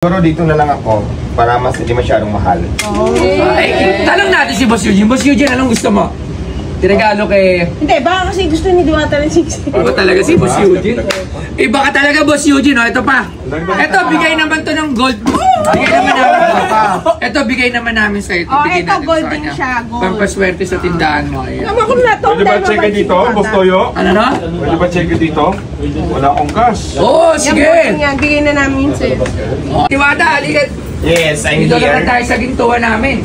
Siguro dito na lang ako para mas hindi masyadong mahal. Ay, tanong natin si Boss Eugene. Boss Eugene, anong gusto mo? Tinagalo kay... Hindi, baka kasi gusto ni Diwata ng 6. Iba talaga si Boss Eugene. Iba ka talaga, Boss Eugene. O, ito pa. Ito, bigay naman to ng gold. Bigay naman namin. Ito, bigay naman namin sa'yo. Oh, Bigay ito, natin gold sa din kanya. siya, gold. Pampaswerte sa tindahan mo. Ayan. Naman ko na to. Pwede ba check dito, Boss Toyo? Ano no? Pwede ba check dito? Wala akong cash. Oo, sige. Yan, bigay na namin sa'yo. Diwata, halika. Yes, I'm Dito here. naman tayo sa gintuan namin.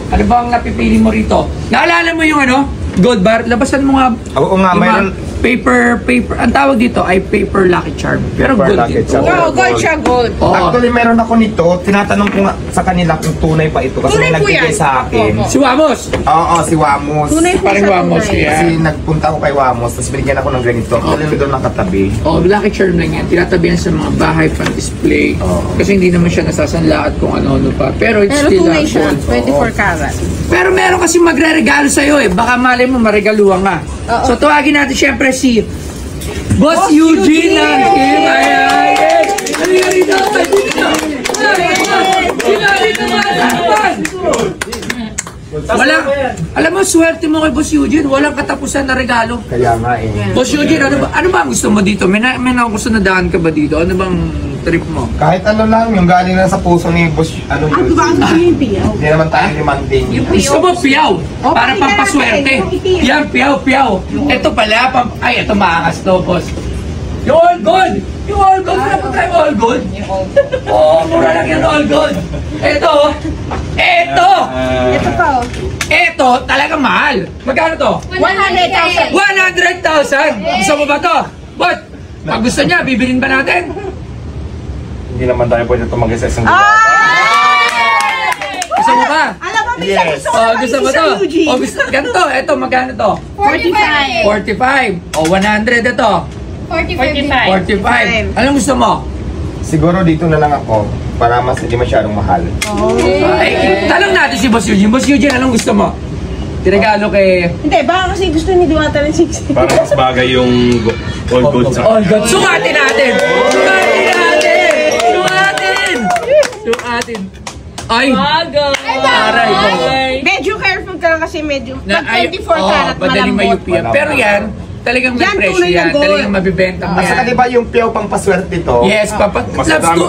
Ano ba ang napipili mo rito? Naalala mo yung ano? Gold bar? Labasan mo nga. Oo nga, Yung mayroon. paper. Ang tawag dito ay paper lucky charm. Pero Paper gold lucky dito. charm. Oo, gold siya, gold. Oo. Actually, meron ako nito. Tinatanong ko nga sa kanila kung tunay pa ito. Kasi Tunay may po nagbigay yan. sa akin. Opo. Si Wamos. Oo, si Wamos. Tunay po Parang siya, Wamos, tunay. yeah. Kasi nagpunta ako kay Wamos, tapos binigyan ako ng ganito. Actually, may doon nakatabi. Oh, lucky charm lang yan. Tinatabihan sa mga bahay pang display. Kasi hindi naman siya nasasanla at kung ano-ano pa. Pero it's Pero still tunay a siya, gold. 24 karat. Pero meron kasi magre-regalo sa'yo eh. Baka mali mo, maregaluhan ka. Oo. So tawagin natin syempre si Boss Eugene ng Team. Ayan! Ano yan rito? Walang, alam mo, swerte mo kay Boss Eugene. Walang katapusan na regalo. Kaya nga eh. Boss Eugene, ano ba ang gusto mo dito? May gusto na daan ka ba dito? Ano bang trip mo? Kahit ano lang, yung galing na sa puso ni Boss, ano yun. Ang yung piyaw. Hindi naman tayo demanding. Gusto mo piyaw? Para Okay, pampaswerte. natin. Yan, piyaw. Ito pala, ito maakas to, boss. Yung all gold! Yung all gold! Wala pa tayo all gold? Oo, mura lang yan all gold. Ito! Ito pa, oh. Ito, talaga mahal. Magkano to? 100,000. 100,000! Gusto mo ba to? But, pag gusto niya, bibilin ba natin? Hindi naman tayo pwede tumagay sa isang Gusto mo ba? Alam mo, may Yes. Gusto mo to? Gusto, ganito, ito, magkano to? 45. 45. O, 100 ito. 45. Anong gusto mo? Siguro dito na lang ako para mas hindi masyadong mahal. Ay, tanong natin si Boss Eugene. Boss Eugene, anong gusto mo? Tinagalo kay... Hindi, baka kasi gusto ni Diwata ng 6. Para mas bagay yung gold gold sa Oh, God. Sukatin natin! Sukatin! Ay! Aray ko. Medyo careful ka lang kasi medyo. Na, Pag 24 karat, madaling malambot. mayupi yan. Pero yan, talagang may Yan, presyo tunay na yan. gold. Talagang mabibenta mo At saka yan. diba yung piyaw pang paswerte to? Yes, papa.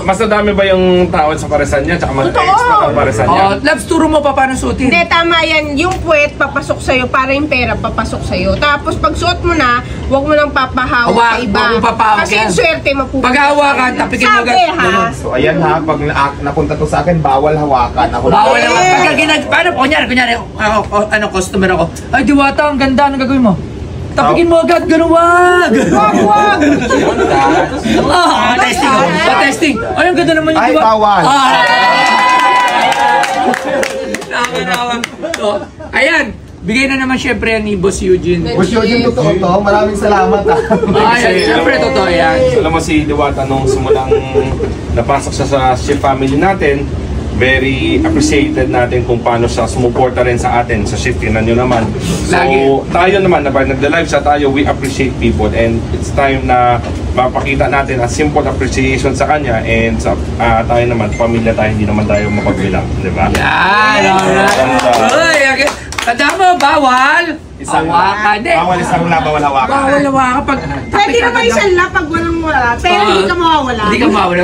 Mas nadami ba yung tawad sa paresan niya? Tsaka mas Totoo. extra ang paresan niya? Oh, Labs, turo mo pa paano suotin. Hindi, tama yan. Yung puwet, papasok sa'yo para yung pera papasok sa'yo. Tapos pag suot mo na, huwag mo nang papahawak Hawak, sa iba. huwag mo papahawak Kasi yan. yung swerte mapupunta. Pag hawakan, tapikin mo Sabi agad. ha. So ayan ha, pag napunta to sa akin, bawal hawakan. Ako Bawal naman. Pagka paano po? Kunyari, ano, customer ako. Ay, Diwata, ang ganda. Anong gagawin mo? Tapikin mo agad, ganun wag! Wag! Testing ako. Testing. Ay, ang ganda naman yung Ay, Diwata. bawal. Tama. So, ayan. Bigay na naman syempre yan ni Boss Eugene. Boss Eugene, totoo to. Maraming salamat ha. Ay, syempre totoo yan. Alam mo si Diwata nung simulang napasok siya sa shift family natin, very appreciated natin kung paano siya sumuporta rin sa atin sa shift. Tinan nyo naman. So, Lagi. tayo naman, na nagda-live siya tayo, we appreciate people and it's time na mapakita natin a simple appreciation sa kanya and sa tayo naman, pamilya tayo, hindi naman tayo mapagbilang, di ba? Yan, alright. Uy, okay. Tanda mo, bawal. Hawakan eh. Bawal isang na, bawal hawakan. Bawal hawakan pag Pwede naman isang lapag walang wala. Pero hindi ka mawawala. Hindi ka mawala.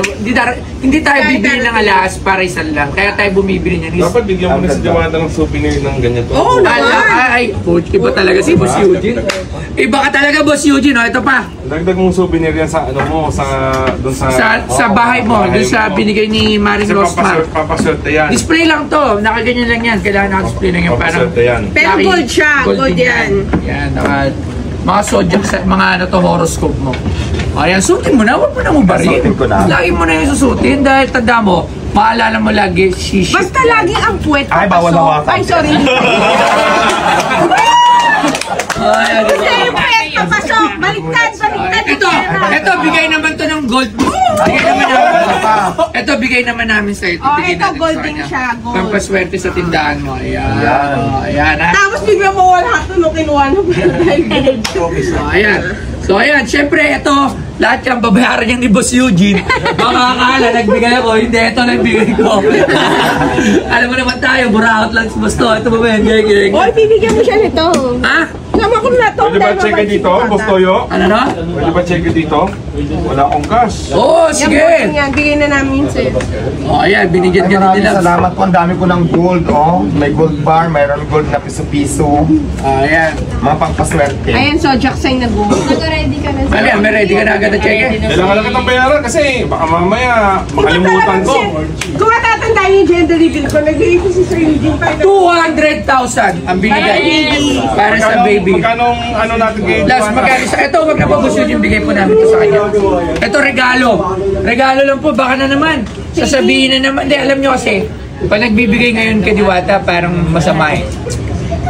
Hindi tayo bibili ng alas para isang lang. Kaya tayo bumibili niyan. Dapat bigyan mo na si Diwata ng souvenir ng ganito. Oo, Ay, coach, iba talaga si Boss Eugene. Iba ka talaga, Boss Eugene. Oh, ito pa. Dagdag mong souvenir yan sa ano mo, doon Sa bahay mo, doon sa binigay ni Maring Kasi Rosmar. papaswerte yan. Display lang to. Nakaganyan lang yan. Kailangan naka-display lang yan. Parang Papaswerte yan. Pero laki. gold siya, gold din yan. Yan, mga zodiac, mga ano to, horoscope mo. Ayan, suotin mo na. Huwag mo na ubarin. Suotin ko na. Lagi mo na yung susutin dahil tanda mo, maalala mo lagi, shishi. Basta lagi ang puwet Ay, bawal papasok. hawakan. Ay, sorry. Ayan, Basta yung puwet papasok. Baliktad. ito, bigay naman to ng gold. Bigay naman namin. Ito, bigay naman namin sa'yo. Oh, Bigay ito, natin gold sa din kanya. siya, gold. Pampaswerte sa tindahan mo. Ayan. Ayan. Ayan, ha? Tapos bigla mo wala ito nung kinuha ng So, ayan. So, ayan. Siyempre, ito, lahat yan babayaran niya ni Boss Eugene. Makakala, nagbigay ako, hindi, ito nagbigay ko. Alam mo naman tayo, buraot lang si Boss to. Ito ba yan, geng? Oy, bibigyan mo siya nito. Ha? Sama ko na to. Pwede ba check dito, Boss Toyo? Ano na? Pwede ba check dito? Wala akong cash. Oo, Yan, sige. yan, bigay na namin sa'yo. O, ayan, binigyan Ay, ka maraming nila. salamat po. Ang dami ko ng gold, oh. May gold bar, mayroon gold na piso-piso. Ayan. Mga pangpaswerte. Ayan, so Jackson na go. Nag-ready ka na sa... Ayan, may ready ka na agad na check. Kailangan lang kitang bayaran kasi baka mamaya makalimutan ko. Kung matatandaan yung gender reveal ko, nag-iwi ko si Sir Eugene pa. 200,000 ang binigay para sa baby. Magkano ano natin kayo? Last magkano sa ito, wag na po gusto yung bigay po namin to sa kanya. Ito regalo. Regalo lang po, baka na naman. Sasabihin na naman. Hindi, alam nyo kasi, pag nagbibigay ngayon kay Diwata, parang masama eh.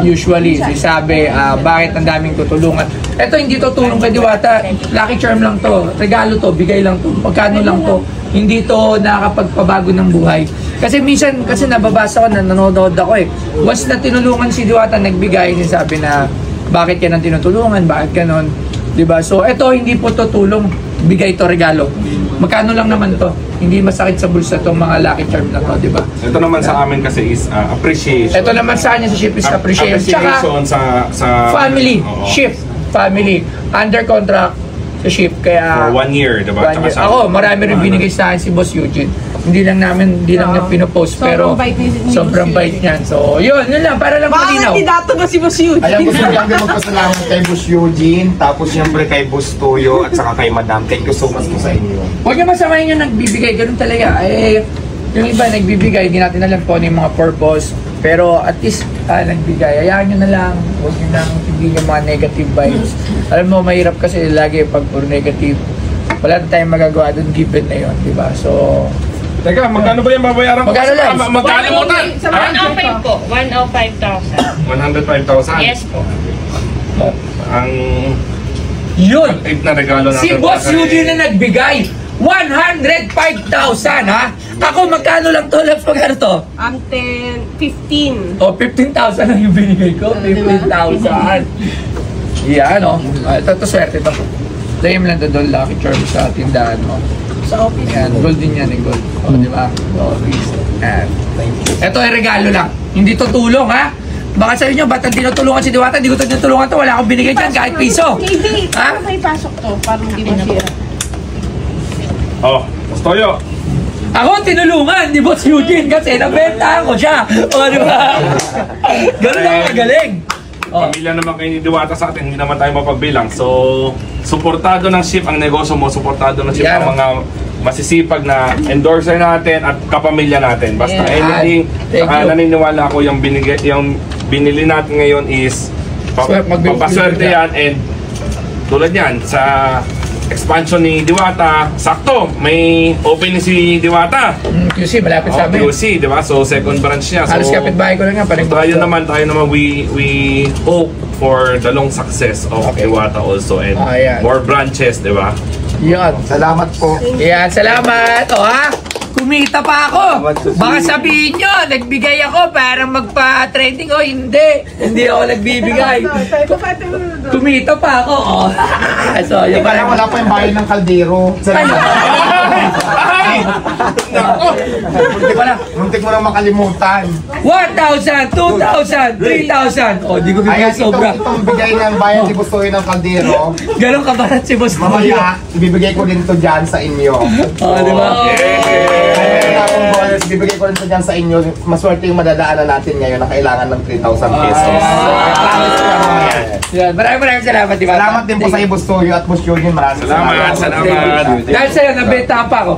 Usually, sabi, bakit ang daming tutulungan. Ito, hindi to tulong kay Diwata. Lucky charm lang to. Regalo to, bigay lang to. Pagkano lang to. Hindi to nakakapagpabago ng buhay. Kasi minsan, kasi nababasa ko na nanonood ako eh. Once na tinulungan si Diwata, nagbigay, sabi na, bakit yan ang tinutulungan, bakit ganon. Diba? So, ito, hindi po to tulong. Bigay to regalo. Magkano lang naman to. Hindi masakit sa bulsa tong mga lucky charm na to, diba? Ito naman sa amin kasi is appreciation. Ito naman sa kanya sa ship is appreciation. Tsaka, Appreciation sa family, Oo. shift, family, under contract sa ship, kaya For 1 year, diba? 1 year. Ako, marami rin binigay sa akin si Boss Eugene. Hindi lang na pinopost, pero Sobrang bait ni sobrang Boss bait niyan. So, yun lang, para lang Baka malinaw. kandidato ba si Boss Eugene? Alam ko sa lang din magpasalamat kay Boss Eugene, tapos siyempre kay Boss Toyo, at saka kay Madam. Thank you so much po sa inyo. Huwag niyo masamahin yung nagbibigay, ganun talaga. Eh, yung iba nagbibigay, hindi natin alam po ano yung mga purpose. Pero at least nagbigay, hayaan nyo na lang. Huwag nyo nang hindi yung mga negative vibes. Alam mo, mahirap kasi lagi pag puro negative. Wala na tayong magagawa doon, given na yun, di ba? So, Teka, magkano ba yung babayaran ko? Magkano lang? Magkalimutan! 105 po. 105,000. 105,000? Yes po. Ang yun! tip na regalo natin. Si Boss Eugene na nagbigay, 105,000 ha? Ako, magkano lang to? Laps, magkano to? 15. O, 15,000 lang yung binigay ko. 15,000. Yan, o. Ito, swerte to. Dahil lang doon, lucky charm sa tindahan mo. Sa office. Yan, gold din yan, gold. O, di ba? O, yan. Ito ay regalo lang. Hindi to tulong, ha? Baka sabi nyo, ba't ang tinutulungan si Diwata? Hindi ko ito tinutulungan to. Wala akong binigay dyan, kahit piso. Maybe, Ha? may pasok to para hindi masira. Oh, Boss Toyo. Ako tinulungan ni Boss Eugene kasi nabenta ko siya. O, di ba? Ganun ako magaling. Oh. Pamilya naman kayo ni Diwata sa atin, hindi naman tayo mapagbilang. So, suportado ng ship ang negosyo mo, suportado ng ship Yan. ang mga masisipag na endorser natin at kapamilya natin. Basta Yan. anything, Thank saka you. naniniwala ako yung binili natin ngayon is papaswerte yan, and tulad yan sa expansion ni Diwata, sakto, may opening si Diwata. QC, malapit sa amin. QC, di ba? So, second branch niya. Halos So, kapitbahay ko lang nga. so, tayo naman, we hope for the long success of Okay. Diwata also and Ayan. more branches, di ba? Yan. Salamat po. Yan, salamat. O ha? Kumita pa ako. Baka sabihin nyo, nagbigay ako para magpa-trending. O hindi. Hindi ako nagbibigay. Kumita pa ako. O. So, Yung yung parang wala pa yung bahay ng kaldero. Salamat. Wala. Muntik mo nang makalimutan. 1,000, 2,000, 3,000. O, di ko Ayan, bigay sobra. itong bigay ng bayan ni Bustoy ng kaldero. Ganon kabarat si Boss Toyo. Mamaya, ibibigay ko din to dyan sa inyo. O, di ba? Kaya akong balls, ibibigay ko rin to dyan sa inyo. Maswerte yung madadaanan natin ngayon na kailangan ng 3,000 pesos. Promise ko yan mamaya. Yan, maraming salamat, di ba? Salamat din po sa Bustoy at Boss Eugene. Maraming Salamat. Dahil sa'yo, nabenta pa ako.